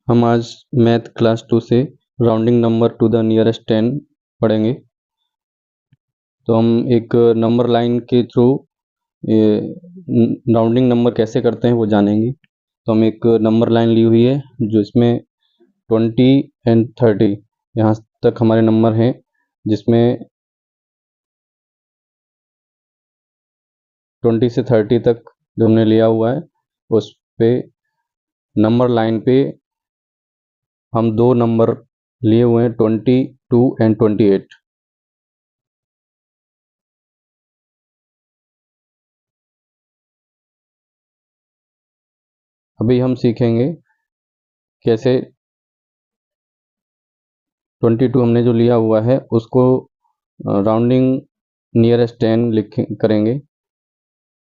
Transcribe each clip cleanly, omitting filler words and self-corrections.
हम आज math class 2 से rounding number two the nearest 10 पढ़ेंगे। तो हम एक नंबर लाइन के थ्रू राउंडिंग नंबर कैसे करते हैं वो जानेंगे। तो हम एक नंबर लाइन ली हुई है जो इसमें 20 एंड 30 यहाँ तक हमारे नंबर हैं, जिसमें 20 से 30 तक जो हमने लिया हुआ है उस पे नंबर लाइन पे हम दो नंबर लिए हुए हैं, 22 एंड 28। अभी हम सीखेंगे कैसे 22 हमने जो लिया हुआ है उसको राउंडिंग नियरेस्ट 10 करेंगे।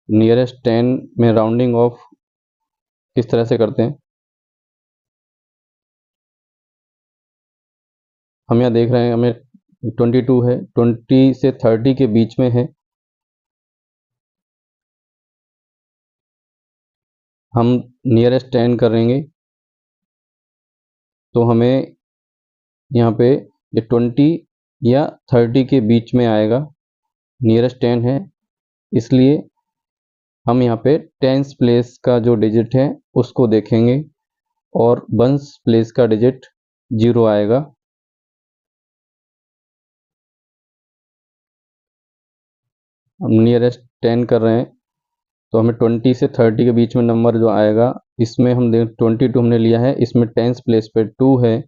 नियरेस्ट 10 में राउंडिंग ऑफ किस तरह से करते हैं, हम यहाँ देख रहे हैं हमें 22 है, 20 से 30 के बीच में है। हम नियरेस्ट 10 करेंगे तो हमें यहाँ पे ये 20 या 30 के बीच में आएगा। नियरेस्ट 10 है इसलिए हम यहाँ पे टेंस प्लेस का जो डिजिट है उसको देखेंगे और वंस प्लेस का डिजिट 0 आएगा। हम नियरेस्ट 10 कर रहे हैं तो हमें 20 से 30 के बीच में नंबर जो आएगा, इसमें हम 22 हमने लिया है, इसमें टेंस प्लेस पे 2 है।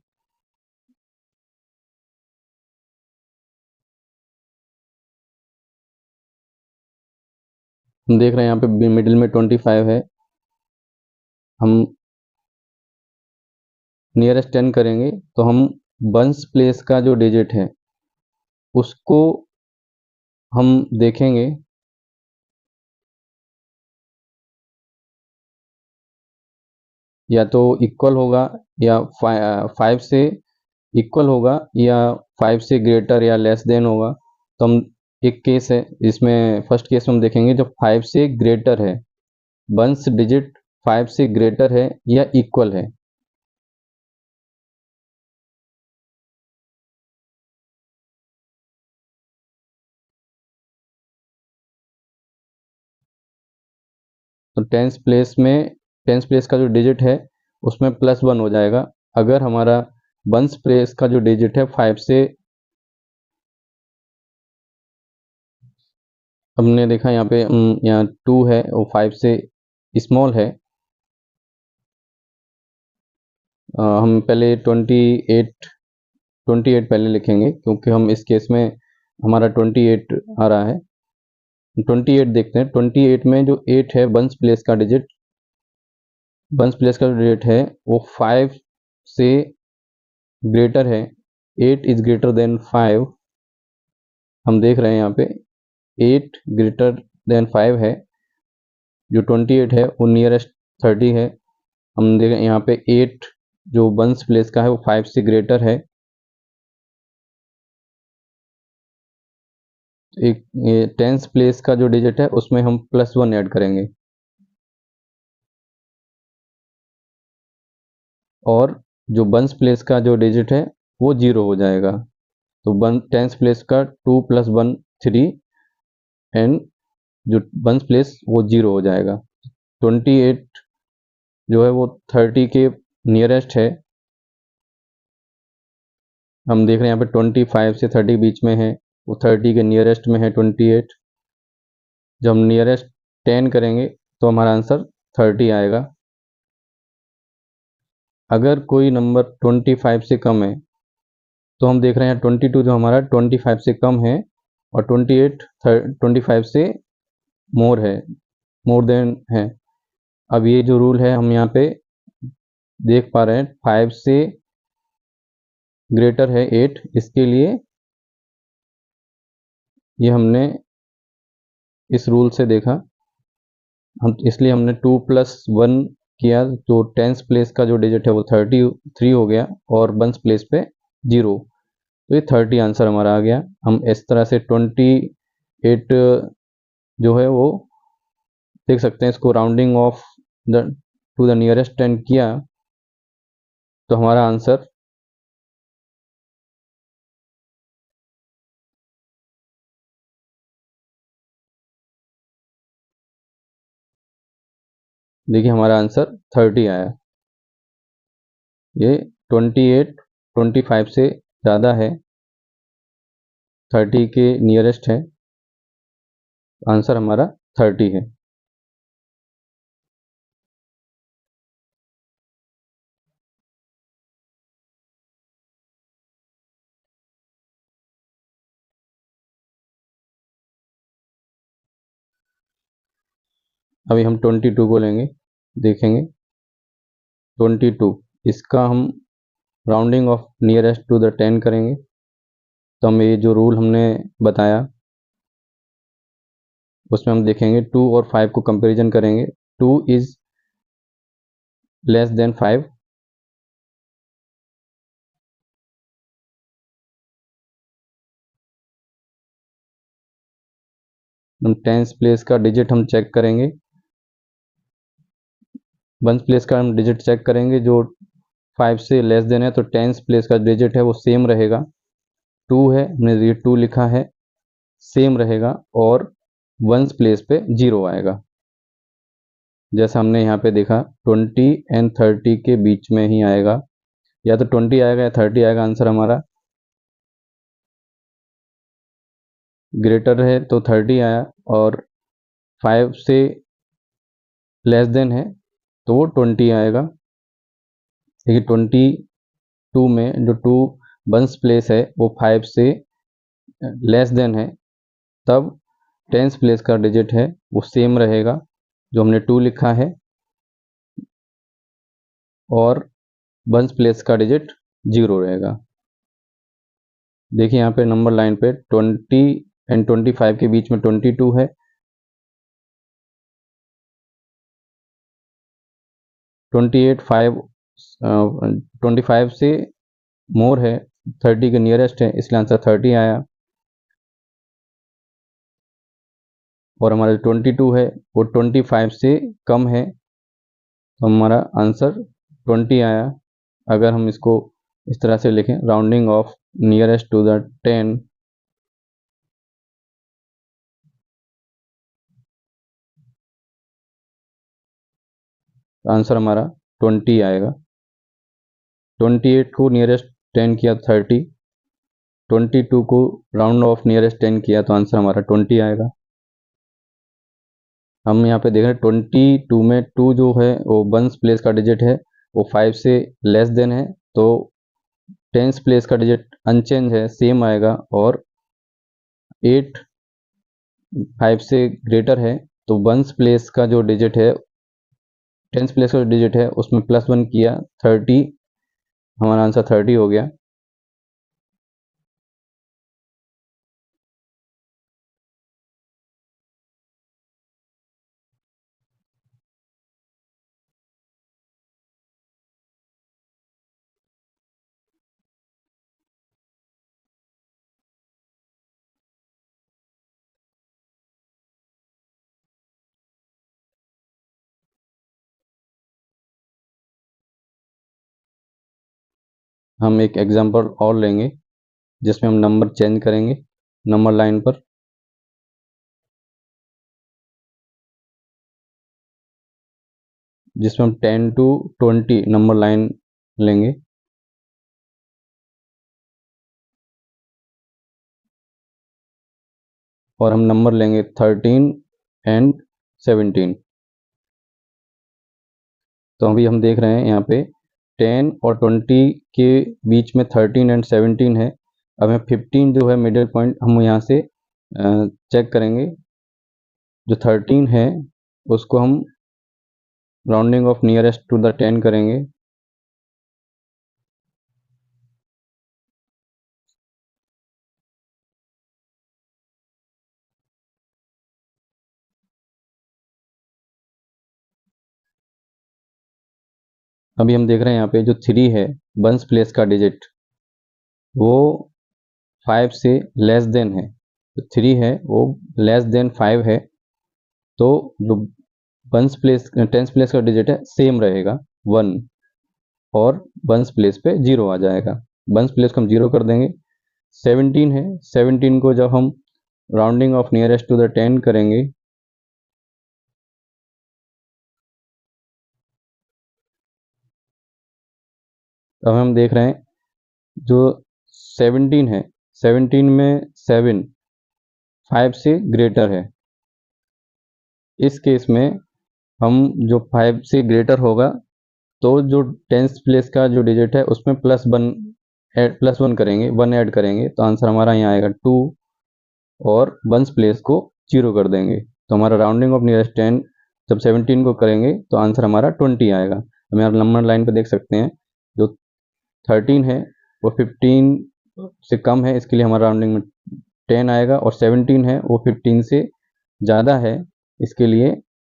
हम देख रहे हैं यहाँ पे मिडिल में 25 है। हम नियरेस्ट 10 करेंगे तो हम वंस प्लेस का जो डिजिट है उसको हम देखेंगे। या तो इक्वल होगा या 5 से इक्वल होगा या 5 से ग्रेटर या लेस देन होगा। तो हम एक केस है इसमें, फर्स्ट केस में हम देखेंगे जो 5 से ग्रेटर है, वंस डिजिट 5 से ग्रेटर है या इक्वल है। तो टेंस प्लेस का जो डिजिट है उसमें +1 हो जाएगा। अगर हमारा वंस प्लेस का जो डिजिट है 5 से, हमने देखा यहाँ पे यहाँ 2 है और 5 से स्मॉल है। हम पहले 28 पहले लिखेंगे क्योंकि हम इस केस में हमारा 28 आ रहा है। 28 देखते हैं। 28 में जो 8 है वंस प्लेस का डिजिट, वंस प्लेस का जो डिजिट है वो 5 से ग्रेटर है। 8 इज ग्रेटर देन 5। हम देख रहे हैं यहाँ पे 8 ग्रेटर देन 5 है। जो 28 है वो नियरेस्ट 30 है। हम देख रहे हैं यहाँ पे 8 जो वंस प्लेस का है वो 5 से ग्रेटर है। एक टेंस प्लेस का जो डिजिट है उसमें हम +1 ऐड करेंगे और जो वंस प्लेस का जो डिजिट है वो 0 हो जाएगा। तो टेंस प्लेस का 2 + 1 3 एंड जो वंस प्लेस वो 0 हो जाएगा। 28 जो है वो 30 के नियरेस्ट है। हम देख रहे हैं यहाँ पे 25 से 30 बीच में है, वो 30 के नियरेस्ट में है 28। जब हम नियरेस्ट 10 करेंगे तो हमारा आंसर 30 आएगा। अगर कोई नंबर 25 से कम है तो हम देख रहे हैं 22 जो हमारा 25 से कम है और 28 25 से मोर है, मोर देन है। अब ये जो रूल है हम यहाँ पे देख पा रहे हैं 5 से ग्रेटर है 8, इसके लिए ये हमने इस रूल से देखा, हम इसलिए हमने 2 + 1 किया तो टेंस प्लेस का जो डिजिट है वो 33 हो गया और वंस प्लेस पे 0। तो ये 30 आंसर हमारा आ गया। हम इस तरह से 28 जो है वो देख सकते हैं। इसको rounding off the two the nearest 10 किया तो हमारा आंसर देखिए, हमारा आंसर 30 आया। ये 28 25 से ज़्यादा है, 30 के नियरेस्ट है, आंसर हमारा 30 है। अभी हम 22 को लेंगे, देखेंगे 22, इसका हम rounding off nearest to the 10 करेंगे। तो हम ये जो रूल हमने बताया उसमें हम देखेंगे 2 और 5 को कंपैरिजन करेंगे। 2 इज लेस देन 5, हम टेंस प्लेस का डिजिट हम चेक करेंगे, वंस प्लेस का हम डिजिट चेक करेंगे, जो 5 से लेस देन है तो टेंस प्लेस का डिजिट है वो सेम रहेगा। 2 है, हमने ये 2 लिखा है, सेम रहेगा, और वंस प्लेस पे 0 आएगा। जैसा हमने यहाँ पे देखा 20 एंड 30 के बीच में ही आएगा, या तो 20 आएगा या 30 आएगा आंसर हमारा। ग्रेटर है तो 30 आया, और 5 से लेस देन है तो वो 20 आएगा। देखिए 22 में जो 2 वंस प्लेस है वो 5 से लेस देन है, तब टेंस प्लेस का डिजिट है वो सेम रहेगा, जो हमने 2 लिखा है, और वंस प्लेस का डिजिट 0 रहेगा। देखिए यहाँ पे नंबर लाइन पे 20 एंड 25 के बीच में 22 है, 28 5 25 से मोर है, 30 के नियरेस्ट है, इसलिए आंसर 30 आया। और हमारा 22 है वो 25 से कम है, तो हमारा आंसर 20 आया। अगर हम इसको इस तरह से लिखें, rounding off nearest to the 10, answer हमारा 20 आएगा। 28 को नियरेस्ट 10 किया 30, 22 को राउंड ऑफ नियरेस्ट 10 किया तो आंसर हमारा 20 आएगा। हम यहाँ पे देख रहे हैं 22 में 2 जो है वो वंस प्लेस का डिजिट है, वो 5 से लेस देन है, तो टेंस प्लेस का डिजिट अनचेंज है, सेम आएगा, और 8 5 से ग्रेटर है, तो वंस प्लेस का जो डिजिट है, टेंस प्लेस का डिजिट है, उसमें +1 किया 30, हमारा आंसर 30 हो गया। हम एक एग्जांपल और लेंगे जिसमें हम नंबर चेंज करेंगे नंबर लाइन पर। जिसमें हम 10 to 20 नंबर लाइन लेंगे, और हम नंबर लेंगे 13 एंड 17। तो अभी हम देख रहे हैं यहाँ पे 10 और 20 के बीच में 13 एंड 17 है। अब हमें 15 जो है मिडिल पॉइंट, हम यहाँ से चेक करेंगे। जो 13 है उसको हम rounding off nearest to the 10 करेंगे। अभी हम देख रहे हैं यहाँ पे जो 3 है वंस प्लेस का डिजिट, वो 5 से लेस देन है। तो 3 है वो लेस देन 5 है, तो जो वंस प्लेस टेंस प्लेस का डिजिट है सेम रहेगा 1। और वंस प्लेस पे 0 आ जाएगा। वंस प्लेस को हम 0 कर देंगे। 17 है, 17 को जब हम rounding off nearest to the 10 करेंगे तब हम देख रहे हैं जो 17 है, 17 में 7 5 से ग्रेटर है। इस केस में हम जो 5 से ग्रेटर होगा तो जो 10th प्लेस का जो डिजिट है उसमें +1 करेंगे, 1 ऐड करेंगे तो आंसर हमारा यहाँ आएगा 2 और वंस प्लेस को 0 कर देंगे। तो हमारा राउंडिंग ऑफ नियरेस्ट 10 जब 17 को करेंगे तो आंसर हमारा 20 आएगा। हम यहाँ नंबर लाइन पर देख सकते हैं जो 13 है वो 15 से कम है, इसके लिए हमारा राउंडिंग में 10 आएगा, और 17 है वो 15 से ज़्यादा है, इसके लिए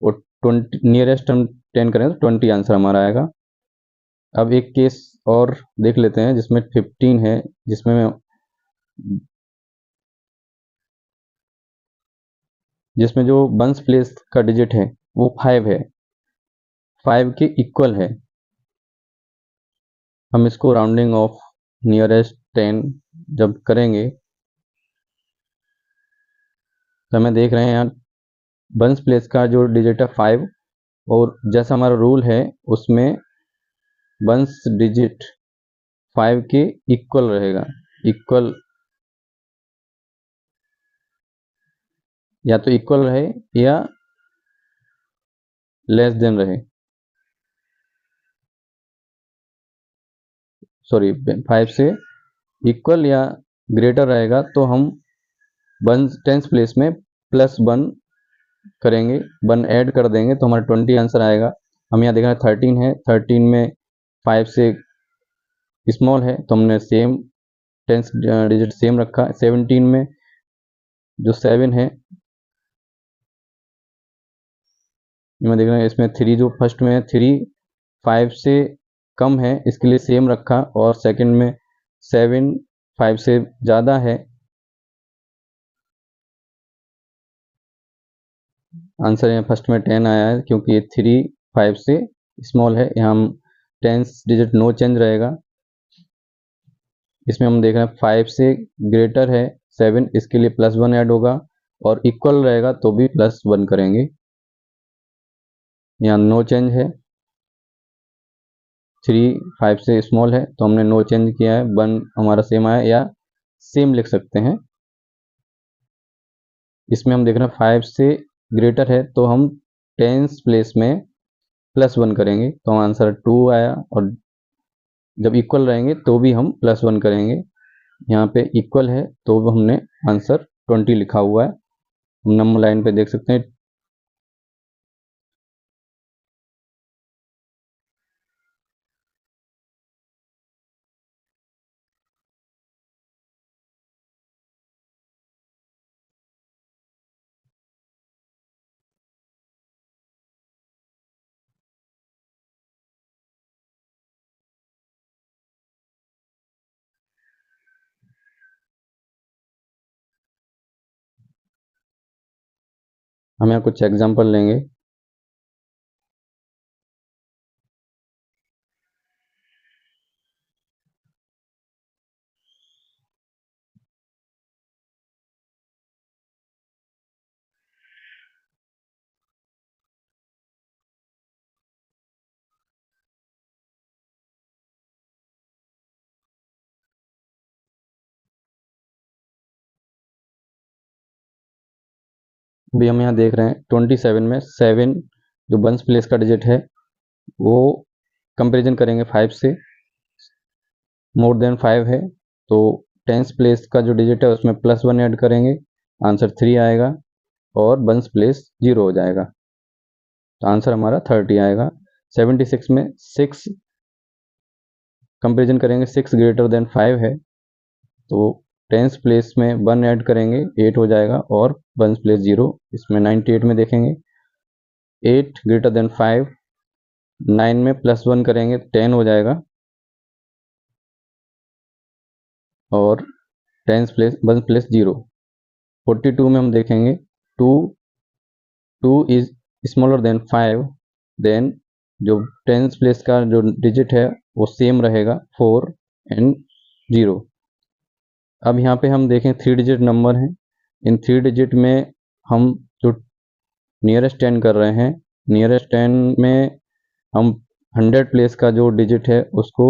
वो 20 नियरेस्ट हम 10 करें तो 20 आंसर हमारा आएगा। अब एक केस और देख लेते हैं जिसमें 15 है, जिसमें जो वंस प्लेस का डिजिट है वो 5 है, 5 के इक्वल है। हम इसको राउंडिंग ऑफ नियरेस्ट 10 जब करेंगे तो हमें देख रहे हैं यहाँ वंस प्लेस का जो डिजिट है 5, और जैसा हमारा रूल है उसमें वंस डिजिट 5 के इक्वल रहेगा। इक्वल या तो इक्वल रहे या लेस देन रहे, सॉरी 5 से इक्वल या ग्रेटर रहेगा तो हम 10th प्लेस में +1 करेंगे, 1 ऐड कर देंगे तो हमारा 20 आंसर आएगा। हम यहाँ देख रहे हैं 13 है, 13 में 5 से स्मॉल है तो हमने सेम 10th डिजिट सेम रखा। 17 में जो 7 है, मैं देख रहा हूँ इसमें 3 जो फर्स्ट में है 3 5 से कम है, इसके लिए सेम रखा, और सेकंड में 7 5 से ज़्यादा है, आंसर यहाँ फर्स्ट में 10 आया है क्योंकि ये 3 5 से स्मॉल है। यहाँ हम 10th डिजिट नो चेंज रहेगा। इसमें हम देख रहे हैं 5 से ग्रेटर है 7, इसके लिए +1 ऐड होगा, और इक्वल रहेगा तो भी +1 करेंगे। यहाँ नो चेंज है, 3 5 से स्मॉल है तो हमने नो चेंज किया है, 1 हमारा सेम आया, या सेम लिख सकते हैं। इसमें हम देख रहे हैं 5 से ग्रेटर है तो हम 10th प्लेस में +1 करेंगे तो आंसर 2 आया, और जब इक्वल रहेंगे तो भी हम +1 करेंगे। यहाँ पे इक्वल है तो हमने आंसर 20 लिखा हुआ है। हम नंबर लाइन पे देख सकते हैं हम यहाँ कुछ एग्जांपल लेंगे। अभी हम यहाँ देख रहे हैं 27 में 7 जो वंस प्लेस का डिजिट है वो कंपेरिजन करेंगे 5 से, मोर देन 5 है तो 10th प्लेस का जो डिजिट है उसमें +1 ऐड करेंगे, आंसर 3 आएगा, और वंस प्लेस 0 हो जाएगा तो आंसर हमारा 30 आएगा। 76 में 6 कंपेरिजन करेंगे, 6 ग्रेटर देन 5 है तो 10th प्लेस में 1 ऐड करेंगे, 8 हो जाएगा, और वंस प्लेस 0। इसमें 98 में देखेंगे 8 ग्रेटर देन 5, 9 में +1 करेंगे 10 हो जाएगा, और 10th प्लेस 1 प्लेस 0। 42 में हम देखेंगे 2 इज स्मॉलर देन 5, देन जो 10th प्लेस का जो डिजिट है वो सेम रहेगा 4 एंड 0। अब यहाँ पे हम देखें 3 डिजिट नंबर हैं, इन 3 डिजिट में हम जो नियरेस्ट 10 कर रहे हैं, नियरेस्ट 10 में हम 100 प्लेस का जो डिजिट है उसको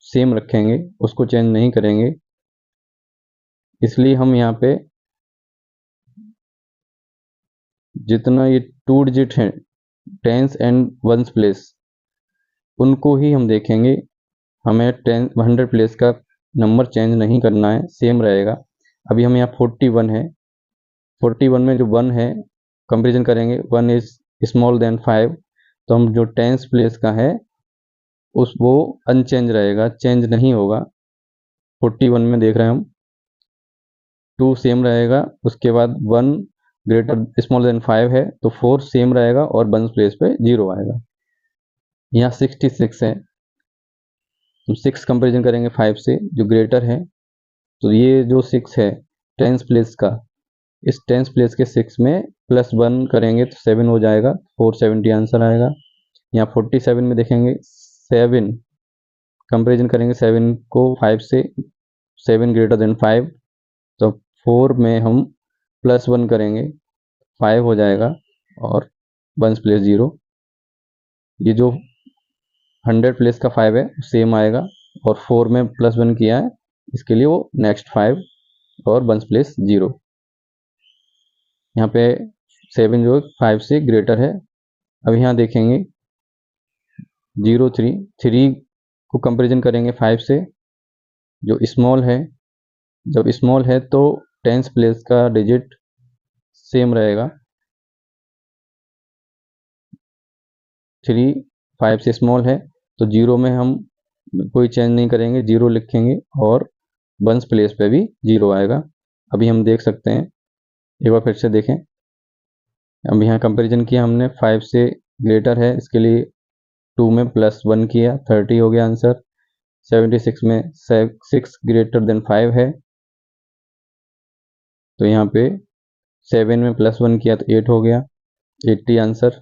सेम रखेंगे, उसको चेंज नहीं करेंगे। इसलिए हम यहाँ पे जितना ये 2 डिजिट हैं टेंस एंड वंस प्लेस, उनको ही हम देखेंगे। हमें 100 प्लेस का नंबर चेंज नहीं करना है, सेम रहेगा। अभी हम यहाँ 41 है, 41 में जो 1 है कंपेरिजन करेंगे, 1 इज स्मॉल देन 5, तो हम जो टेंस प्लेस का है उस वो अनचेंज रहेगा, चेंज नहीं होगा। 41 में देख रहे हैं हम 2 सेम रहेगा, उसके बाद 1 ग्रेटर स्मॉल देन 5 है तो 4 सेम रहेगा और 1 प्लेस पे 0 आएगा। यहाँ 66 है, तो 6 कंपेरिजन करेंगे 5 से जो ग्रेटर है, तो ये जो 6 है टेंस प्लेस का, इस टेंस प्लेस के 6 में +1 करेंगे तो 7 हो जाएगा, 470 आंसर आएगा। यहाँ 47 में देखेंगे 7 कंपेरिजन करेंगे 7 को 5 से, 7 ग्रेटर देन 5, तो 4 में हम +1 करेंगे 5 हो जाएगा और 1 प्लेस 0। ये जो 100 प्लेस का 5 है सेम आएगा और 4 में +1 किया है, इसके लिए वो नेक्स्ट 5 और 1 प्लेस 0। यहाँ पे 7 जो 5 से ग्रेटर है। अब यहाँ देखेंगे 3 को कंपेरिजन करेंगे 5 से, जो स्मॉल है, जब स्मॉल है तो टेंस प्लेस का डिजिट सेम रहेगा। 3 5 से स्मॉल है तो 0 में हम कोई चेंज नहीं करेंगे, 0 लिखेंगे और 1 प्लेस पे भी 0 आएगा। अभी हम देख सकते हैं, एक बार फिर से देखें। अब यहाँ कंपैरिजन किया हमने, 5 से ग्रेटर है, इसके लिए 2 में +1 किया, 30 हो गया आंसर। 76 में 6 ग्रेटर देन 5 है, तो यहाँ पे 7 में +1 किया तो 8 हो गया, 80 आंसर।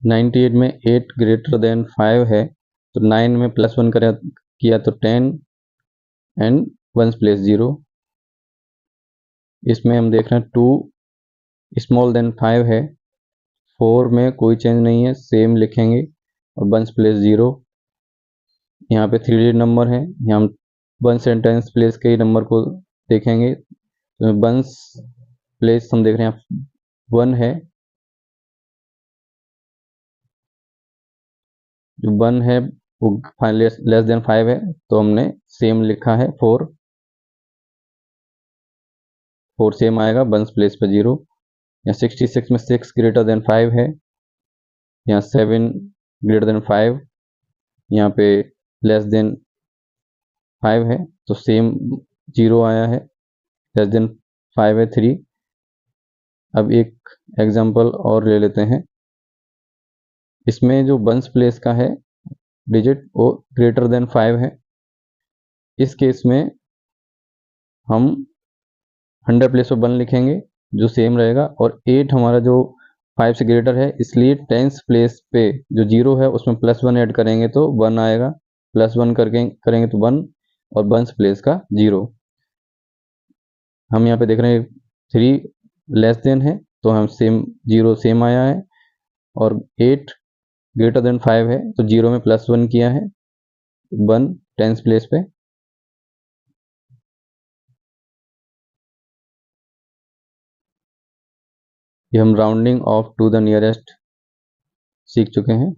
98 में 8 ग्रेटर देन 5 है, तो 9 में +1 किया तो 10 एंड 1 प्लेस 0। इसमें हम देख रहे हैं 2 स्मॉल देन 5 है, 4 में कोई चेंज नहीं है, सेम लिखेंगे और 1 प्लेस 0। यहाँ पे 3 डिजिट नंबर है, यहाँ हम 1 सेंटेंस प्लेस के नंबर को देखेंगे, तो 1 प्लेस हम देख रहे हैं 1 है, जो 1 है वो लेस देन 5 है, तो हमने सेम लिखा है 4 सेम आएगा, 1 प्लेस पे 0। यहाँ 66 में 6 ग्रेटर देन 5 है, यहाँ 7 ग्रेटर देन 5, यहाँ पे लेस देन 5 है तो सेम 0 आया है, लेस देन 5 है 3। अब एक एग्जांपल और ले लेते हैं, इसमें जो 1 प्लेस का है डिजिट वो ग्रेटर देन 5 है। इस केस में हम 100 प्लेस पर 1 लिखेंगे जो सेम रहेगा, और 8 हमारा जो 5 से ग्रेटर है, इसलिए टेंस प्लेस पे जो 0 है उसमें +1 ऐड करेंगे तो 1 आएगा, +1 करेंगे तो 1 और 1 प्लेस का 0। हम यहाँ पे देख रहे हैं 3 लेस देन है तो हम सेम 0 सेम आया है, और 8 ग्रेटर देन 5 है तो 0 में +1 किया है, 1 टेंस प्लेस पे। ये हम rounding off to the nearest सीख चुके हैं।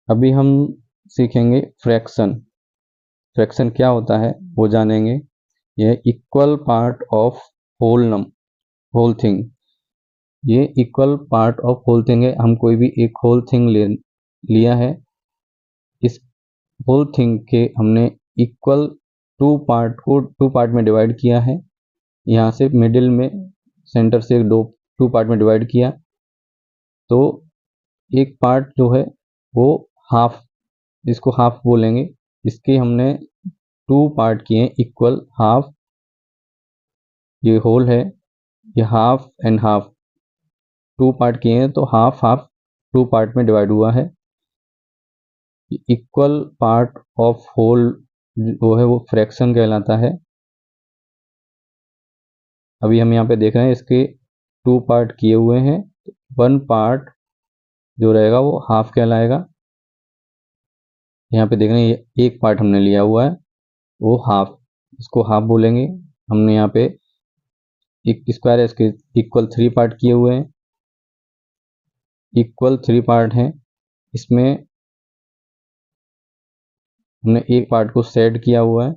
अभी हम सीखेंगे फ्रैक्शन। फ्रैक्शन क्या होता है वो जानेंगे। यह equal part of whole thing, ये equal part of whole thing है। हम कोई भी एक होल थिंग लिया है, इस होल थिंग के हमने इक्वल 2 पार्ट में डिवाइड किया है। यहाँ से मिडिल में सेंटर से 2 पार्ट में डिवाइड किया, तो एक पार्ट जो है वो हाफ, इसको हाफ बोलेंगे। इसके हमने 2 पार्ट किए इक्वल हाफ, ये होल है, ये हाफ एंड हाफ 2 पार्ट किए हैं, तो हाफ हाफ 2 पार्ट में डिवाइड हुआ है। इक्वल पार्ट ऑफ होल वो है वो फ्रैक्शन कहलाता है। अभी हम यहाँ पे देख रहे हैं इसके 2 पार्ट किए हुए हैं, 1 पार्ट जो रहेगा वो हाफ कहलाएगा। यहाँ पे देख रहे हैं ये एक पार्ट हमने लिया हुआ है वो हाफ, इसको हाफ बोलेंगे। हमने यहाँ पे एक स्क्वायर है, इसके इक्वल 3 पार्ट किए हुए हैं, इक्वल 3 पार्ट हैं। इसमें हमने एक पार्ट को सेड किया हुआ है,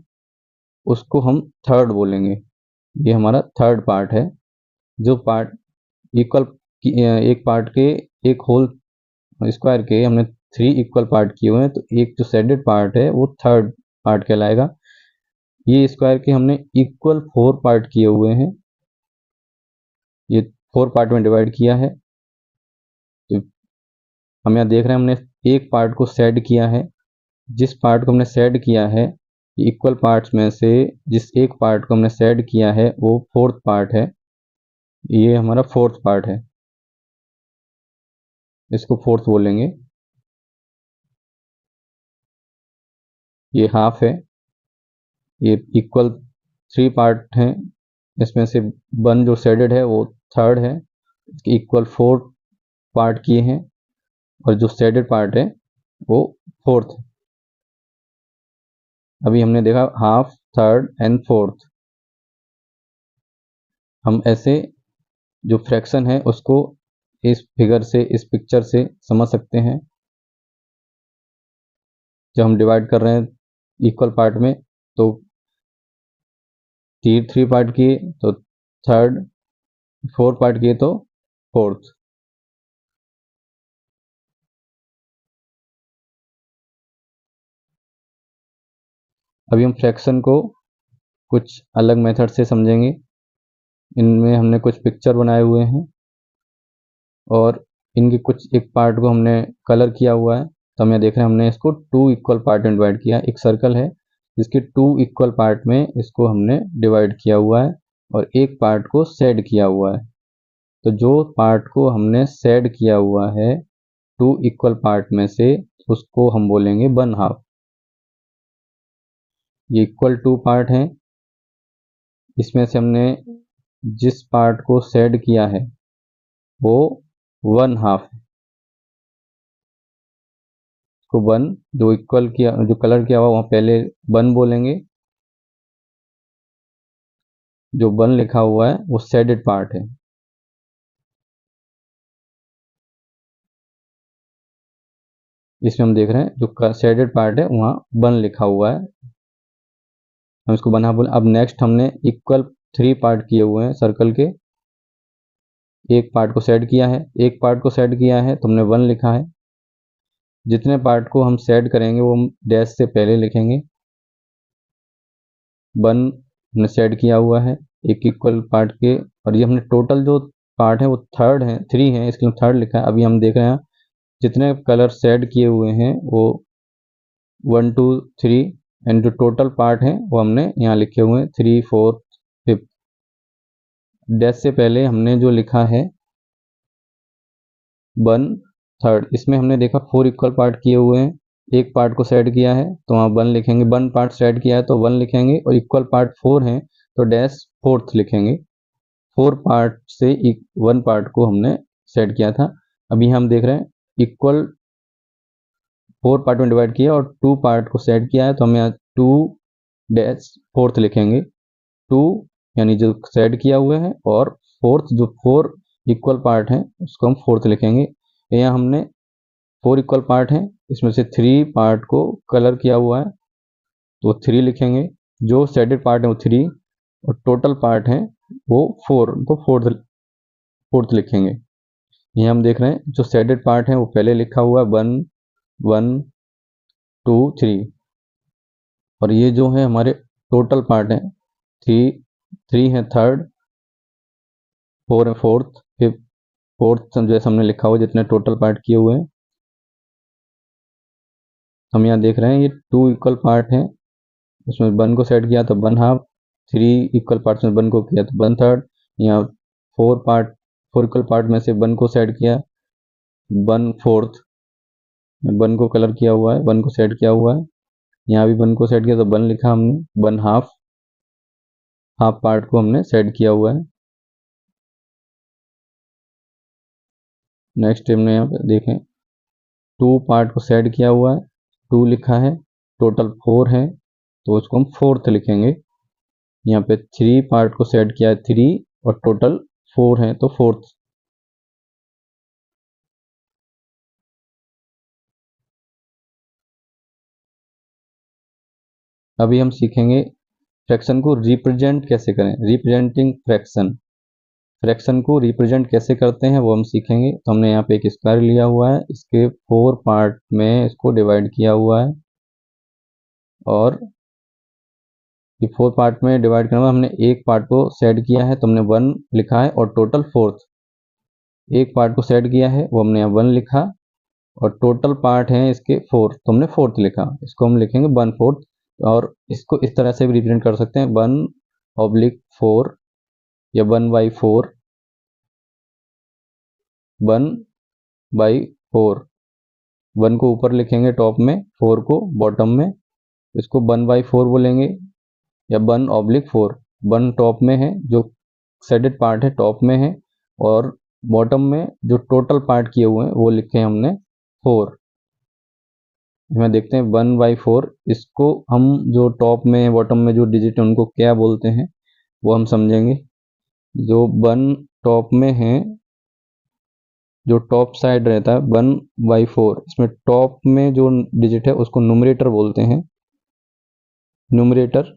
उसको हम थर्ड बोलेंगे। ये हमारा थर्ड पार्ट है। जो पार्ट इक्वल एक पार्ट के एक होल स्क्वायर के हमने 3 इक्वल पार्ट किए हुए हैं, तो एक जो सेडेड पार्ट है वो थर्ड पार्ट कहलाएगा। ये स्क्वायर के हमने इक्वल 4 पार्ट किए हुए हैं, ये 4 पार्ट में डिवाइड किया है। तो हम यहाँ देख रहे हैं हमने एक पार्ट को सेड किया है। जिस पार्ट को हमने सेड किया है इक्वल पार्ट्स में से जिस एक पार्ट को हमने सेड किया है वो फोर्थ पार्ट है। ये हमारा फोर्थ पार्ट है, इसको फोर्थ बोलेंगे। ये हाफ है, ये इक्वल 3 पार्ट हैं, इसमें से 1 जो सेडेड है वो थर्ड है, इसके इक्वल 4 पार्ट किए हैं, और जो सेडेड पार्ट है वो फोर्थ। अभी हमने देखा हाफ, थर्ड एंड फोर्थ। हम ऐसे जो फ्रैक्शन है उसको इस फिगर से, इस पिक्चर से समझ सकते हैं। जब हम डिवाइड कर रहे हैं इक्वल पार्ट में, तो 3 पार्ट किए तो थर्ड, 4 पार्ट किए तो फोर्थ। अभी हम फ्रैक्शन को कुछ अलग मेथड से समझेंगे। इनमें हमने कुछ पिक्चर बनाए हुए हैं और इनके कुछ एक पार्ट को हमने कलर किया हुआ है। तो हम यहाँ देख रहे हैं हमने इसको 2 इक्वल पार्ट में डिवाइड किया। एक सर्कल है जिसके 2 इक्वल पार्ट में इसको हमने डिवाइड किया हुआ है और एक पार्ट को सेड किया हुआ है। तो जो पार्ट को हमने सेड किया हुआ है 2 इक्वल पार्ट में से, उसको हम बोलेंगे 1 हाफ। ये इक्वल 2 पार्ट हैं, इसमें से हमने जिस पार्ट को सेड किया है वो 1 हाफ है। को 1 जो इक्वल किया, जो कलर किया हुआ वहाँ पहले 1 बोलेंगे। जो 1 लिखा हुआ है वो सेडेड पार्ट है। इसमें हम देख रहे हैं जो सेडेड पार्ट है वहाँ 1 लिखा हुआ है, हम इसको 1 हाफ बोले। अब नेक्स्ट हमने इक्वल 3 पार्ट किए हुए हैं सर्कल के। एक पार्ट को सेड किया है, एक पार्ट को सेड किया है तो हमने 1 लिखा है। जितने पार्ट को हम सेड करेंगे वो हम डैश से पहले लिखेंगे। 1 हमने सेड किया हुआ है एक इक्वल पार्ट के, और ये हमने टोटल जो पार्ट है वो थर्ड है, 3 है, इसके लिए थर्ड लिखा है। अभी हम देख रहे हैं जितने कलर सेड किए हुए हैं वो 1 2 3, एंड जो टोटल पार्ट है वो हमने यहाँ लिखे हुए हैं 3 4 5। डैश से पहले हमने जो लिखा है 1 थर्ड, इसमें हमने देखा 4 इक्वल पार्ट किए हुए हैं। एक पार्ट को सेड किया है तो वहाँ 1 लिखेंगे, 1 पार्ट सेड किया है तो 1 लिखेंगे, और इक्वल पार्ट 4 है तो डैश फोर्थ लिखेंगे। 4 पार्ट से 1 पार्ट को हमने सेड किया था। अभी हम देख रहे हैं इक्वल 4 पार्ट में डिवाइड किया और 2 पार्ट को सेड किया है, तो हम यहाँ 2 डैश फोर्थ लिखेंगे। 2 यानी जो सेड किया हुआ है, और फोर्थ जो 4 इक्वल पार्ट है उसको हम फोर्थ लिखेंगे। यहाँ हमने 4 इक्वल पार्ट हैं, इसमें से 3 पार्ट को कलर किया हुआ है तो 3 लिखेंगे। जो सेडेड पार्ट है वो 3 और टोटल पार्ट है वो 4, तो फोर्थ लिखेंगे। यहाँ हम देख रहे हैं जो सेडेड पार्ट है वो पहले लिखा हुआ है 1 1 2 3, और ये जो है हमारे टोटल पार्ट है 3 है थर्ड, 4 है फोर्थ, फिफ्थ फोर्थ जैसे हमने लिखा हुआ जितने टोटल पार्ट किए हुए हैं। हम यहाँ देख रहे हैं ये 2 इक्वल पार्ट हैं, उसमें 1 को सेट किया तो 1 हाफ, 3 इक्वल पार्ट्स में 1 को किया तो 1 थर्ड, यहाँ फोर इक्वल पार्ट में से 1 को सेट किया, 1/4 1 को कलर किया हुआ है, 1 को सेट किया हुआ है। यहाँ भी 1 को सेट किया तो 1 लिखा हमने, 1 हाफ पार्ट को हमने सेट किया हुआ है। नेक्स्ट हमने यहाँ पे देखें 2 पार्ट को सेट किया हुआ है, 2 लिखा है, टोटल 4 है तो उसको हम 4th लिखेंगे। यहाँ पे 3 पार्ट को सेट किया है, 3 और टोटल 4 है तो 4th। अभी हम सीखेंगे फ्रैक्शन को रिप्रेजेंट कैसे करें, रिप्रेजेंटिंग फ्रैक्शन को रिप्रेजेंट कैसे करते हैं वो हम सीखेंगे। तो हमने यहाँ पे एक स्क्वायर लिया हुआ है, इसके 4 पार्ट में इसको डिवाइड किया हुआ है और ये 4 पार्ट में डिवाइड करना, हमने एक पार्ट को सेट किया है तो हमने 1 लिखा है और टोटल 4th। एक पार्ट को सेट किया है वो हमने यहाँ 1 लिखा और टोटल पार्ट है इसके 4 तो हमने 4th लिखा, इसको हम लिखेंगे 1/4। और इसको इस तरह से भी रिप्रेजेंट कर सकते हैं 1/4 या 1/4, 1/4। 1 को ऊपर लिखेंगे टॉप में, 4 को बॉटम में, इसको 1/4 बोलेंगे या 1/4। 1 टॉप में है, जो सेडेड पार्ट है टॉप में है, और बॉटम में जो टोटल पार्ट किए हुए हैं वो लिखे हैं हमने 4। इसमें देखते हैं 1/4, इसको हम जो टॉप में बॉटम में जो डिजिट है उनको क्या बोलते हैं वो हम समझेंगे। जो 1 टॉप में है, जो टॉप साइड रहता है 1/4, इसमें टॉप में जो डिजिट है उसको न्यूमरेटर बोलते हैं। Numerator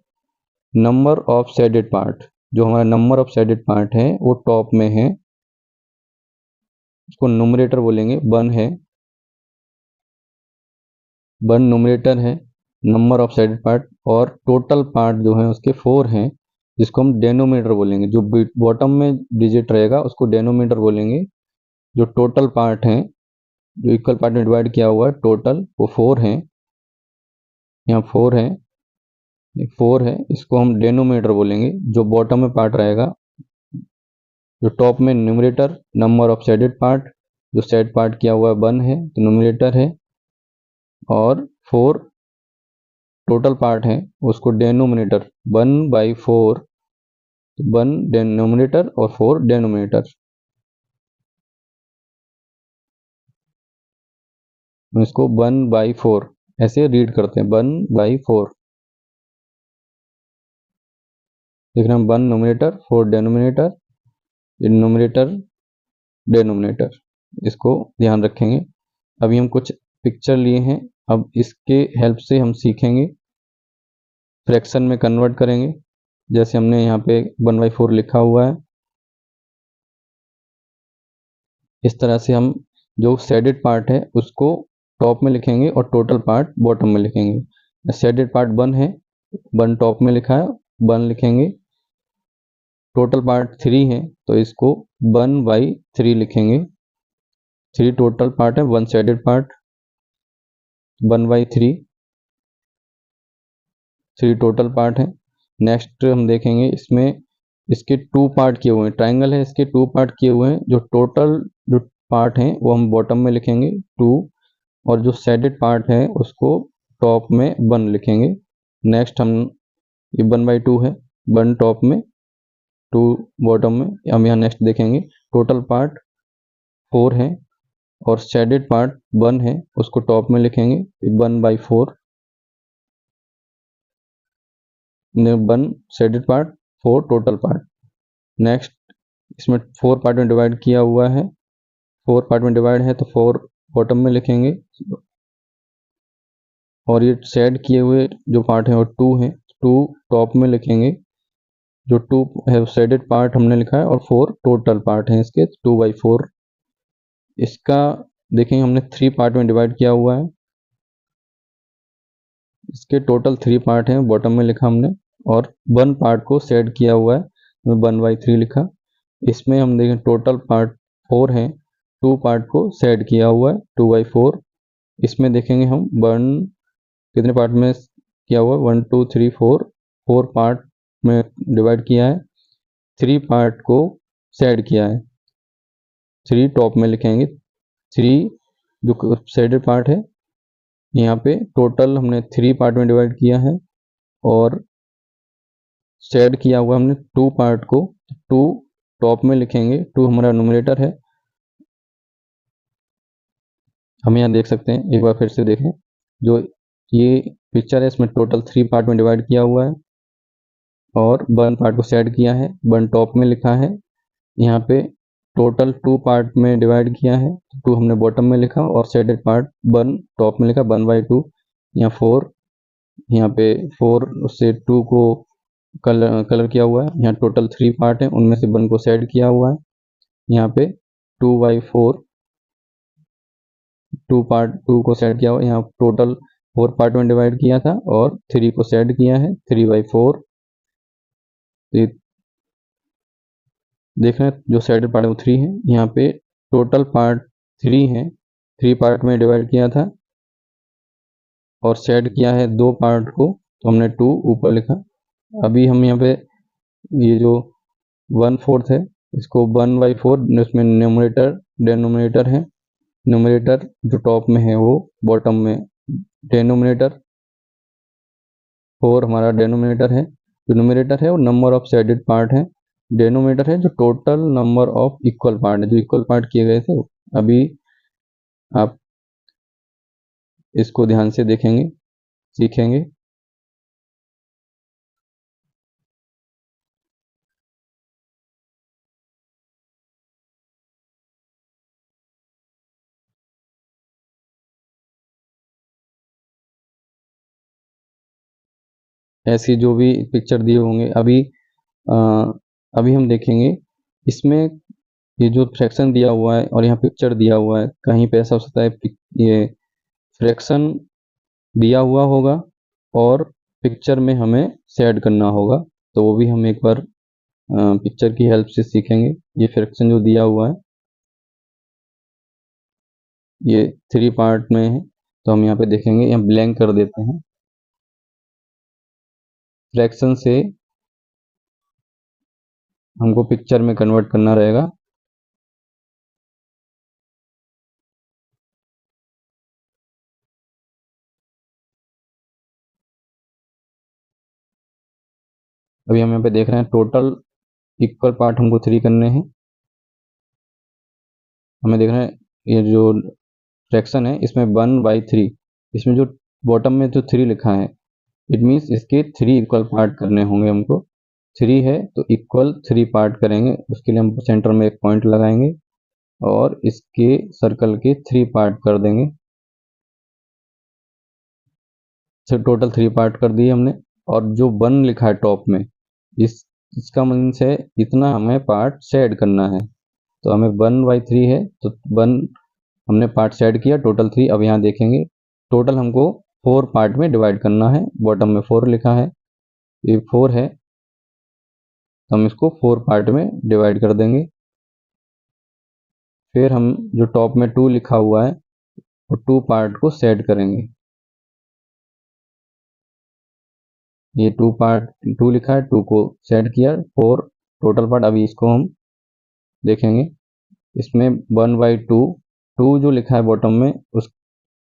number of shaded part, जो हमारा नंबर ऑफ शेडेड पार्ट है वो टॉप में है, उसको न्यूमरेटर बोलेंगे। 1 है, 1 न्यूमरेटर है, नंबर ऑफ शेडेड पार्ट, और टोटल पार्ट जो है उसके 4 हैं, जिसको हम डेनोमिनेटर बोलेंगे। जो बॉटम में डिजिट रहेगा उसको डेनोमिनेटर बोलेंगे। जो टोटल पार्ट है, जो इक्वल पार्ट में डिवाइड किया हुआ है टोटल, वो 4 है, यहाँ 4 है, 4 है, इसको हम डेनोमिनेटर बोलेंगे। जो बॉटम में पार्ट रहेगा, जो टॉप में numerator, number of shaded part, जो शेड पार्ट किया हुआ है 1 है तो न्यूमरेटर है, और 4 टोटल पार्ट है उसको डेनोमिनेटर। 1/4, 1 डेनोमिनेटर और 4 डेनोमिनेटर। इसको 1/4 ऐसे रीड करते हैं, 1/4। देख रहे हैं 1 नोमिनेटर 4 डेनोमिनेटर, नोमिनेटर डेनोमिनेटर, इसको ध्यान रखेंगे। अभी हम कुछ पिक्चर लिए हैं, अब इसके हेल्प से हम सीखेंगे फ्रैक्शन में कन्वर्ट करेंगे। जैसे हमने यहाँ पे 1/4 लिखा हुआ है, इस तरह से हम जो शेडेड पार्ट है उसको टॉप में लिखेंगे और टोटल पार्ट बॉटम में लिखेंगे। शेडेड पार्ट 1 है, 1 टॉप में लिखा है, 1 लिखेंगे। टोटल पार्ट 3 है तो इसको 1/3 लिखेंगे। 3 टोटल पार्ट है, 1 शेडेड पार्ट, 1/3, 3 टोटल पार्ट है। नेक्स्ट हम देखेंगे इसमें इसके 2 पार्ट किए हुए हैं, ट्राइंगल है इसके 2 पार्ट किए हुए हैं। जो टोटल जो पार्ट है वो हम बॉटम में लिखेंगे 2, और जो शेडेड पार्ट है उसको टॉप में 1 लिखेंगे। नेक्स्ट हम ये 1/2 है, 1 टॉप में 2 बॉटम में। हम यहाँ नेक्स्ट देखेंगे टोटल पार्ट 4 है और शेडेड पार्ट 1 है, उसको टॉप में लिखेंगे 1/4, 1 shaded part, 4 total part. Next इसमें 4 पार्ट में डिवाइड किया हुआ है, 4 पार्ट में डिवाइड है तो 4 बॉटम में लिखेंगे, और ये शेड किए हुए जो पार्ट है वो 2 है, 2 टॉप में लिखेंगे। जो 2 है शेडेड पार्ट हमने लिखा है और 4 टोटल पार्ट है इसके, 2/4। इसका देखेंगे हमने 3 पार्ट में डिवाइड किया हुआ है, इसके टोटल 3 पार्ट हैं, बॉटम में लिखा हमने, और 1 पार्ट को शेड किया हुआ है, 1/3 लिखा। इसमें हम देखें टोटल पार्ट 4 है, 2 पार्ट को शेड किया हुआ है, 2/4। इसमें देखेंगे हम 1 कितने पार्ट में किया हुआ है, 1 2 3 4 पार्ट में डिवाइड किया है। 3 पार्ट को शेड किया है। 3 टॉप में लिखेंगे। 3 जो शेडेड पार्ट है, यहाँ पे टोटल हमने 3 पार्ट में डिवाइड किया है और शेड किया हुआ हमने 2 पार्ट को। 2 टॉप में लिखेंगे। 2 हमारा न्यूमरेटर है। हम यहाँ देख सकते हैं, एक बार फिर से देखें, जो ये पिक्चर है इसमें टोटल 3 पार्ट में डिवाइड किया हुआ है और 1 पार्ट को शेड किया है, 1 टॉप में लिखा है। यहाँ पे टोटल 2 पार्ट में डिवाइड किया है, 2 हमने बॉटम में लिखा और शेडेड पार्ट 1 टॉप में लिखा, 1/2। यहाँ 4, यहाँ पे 4 उससे 2 को कलर किया हुआ है। यहाँ टोटल 3 पार्ट है, उनमें से 1 को शेड किया हुआ है। यहाँ पे 2/4, 2 को शेड किया हुआ है। यहाँ टोटल 4 पार्ट में डिवाइड किया था और 3 को शेड किया है, 3/4। देख रहे हैं जो शेडेड पार्ट है वो 3 है। यहाँ पे टोटल पार्ट 3 है, 3 पार्ट में डिवाइड किया था और शेड किया है 2 पार्ट को, तो हमने 2 ऊपर लिखा। अभी हम यहाँ पे ये जो 1/4 है इसको 1/4, इसमें न्यूमरेटर डिनोमिनेटर है। न्यूमरेटर जो टॉप में है वो बॉटम में डिनोमिनेटर, 4 हमारा डिनोमिनेटर है। जो न्यूमरेटर है वो नंबर ऑफ शेडेड पार्ट है। डिनोमिनेटर है जो total number of equal part है, जो इक्वल पार्ट किए गए थे। अभी आप इसको ध्यान से देखेंगे, सीखेंगे। ऐसी जो भी पिक्चर दिए होंगे अभी हम देखेंगे इसमें। ये जो फ्रैक्शन दिया हुआ है और यहाँ पिक्चर दिया हुआ है, कहीं पे ऐसा हो सकता है ये फ्रैक्शन दिया हुआ होगा और पिक्चर में हमें शेड करना होगा, तो वो भी हम एक बार पिक्चर की हेल्प से सीखेंगे। ये फ्रैक्शन जो दिया हुआ है ये 3 पार्ट में है, तो हम यहाँ पे देखेंगे, यहाँ ब्लैंक कर देते हैं। फ्रैक्शन से हमको पिक्चर में कन्वर्ट करना रहेगा। अभी हम यहाँ पे देख रहे हैं टोटल इक्वल पार्ट हमको 3 करने हैं। हमें देख रहे हैं ये जो फ्रैक्शन है इसमें 1/3, इसमें जो बॉटम में जो 3 लिखा है, इट मीन्स इसके 3 इक्वल पार्ट करने होंगे हमको। 3 है तो इक्वल 3 पार्ट करेंगे, उसके लिए हम सेंटर में एक पॉइंट लगाएंगे और इसके सर्कल के 3 पार्ट कर देंगे। तो टोटल 3 पार्ट कर दिए हमने। और जो 1 लिखा है टॉप में, इसका मीन्स है इतना हमें पार्ट शेड करना है। तो हमें 1/3 है तो 1 हमने पार्ट शेड किया, टोटल 3। अब यहाँ देखेंगे टोटल हमको 4 पार्ट में डिवाइड करना है। बॉटम में 4 लिखा है, ये 4 है तो हम इसको 4 पार्ट में डिवाइड कर देंगे। फिर हम जो टॉप में 2 लिखा हुआ है वो 2 पार्ट को शेड करेंगे। ये 2 पार्ट 2 लिखा है, 2 को शेड किया, 4 टोटल पार्ट। अभी इसको हम देखेंगे, इसमें 1/2, 2 जो लिखा है बॉटम में उस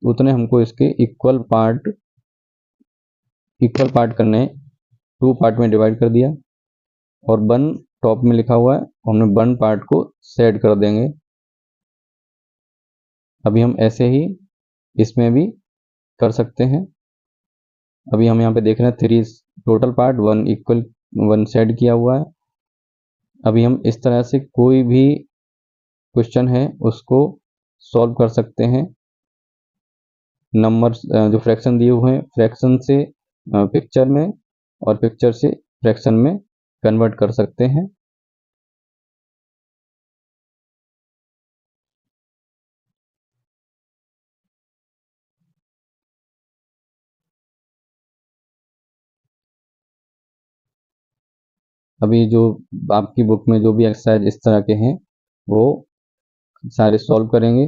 उतने हमको इसके इक्वल पार्ट करने हैं। 2 पार्ट में डिवाइड कर दिया और 1 टॉप में लिखा हुआ है, हमने 1 पार्ट को शेड कर देंगे। अभी हम ऐसे ही इसमें भी कर सकते हैं। अभी हम यहाँ पे देख रहे हैं 3 टोटल पार्ट, 1 इक्वल, 1 शेड किया हुआ है। अभी हम इस तरह से कोई भी क्वेश्चन है उसको सॉल्व कर सकते हैं। नंबर जो फ्रैक्शन दिए हुए हैं, फ्रैक्शन से पिक्चर में और पिक्चर से फ्रैक्शन में कन्वर्ट कर सकते हैं। अभी जो आपकी बुक में जो भी एक्सरसाइज इस तरह के हैं वो सारे सॉल्व करेंगे।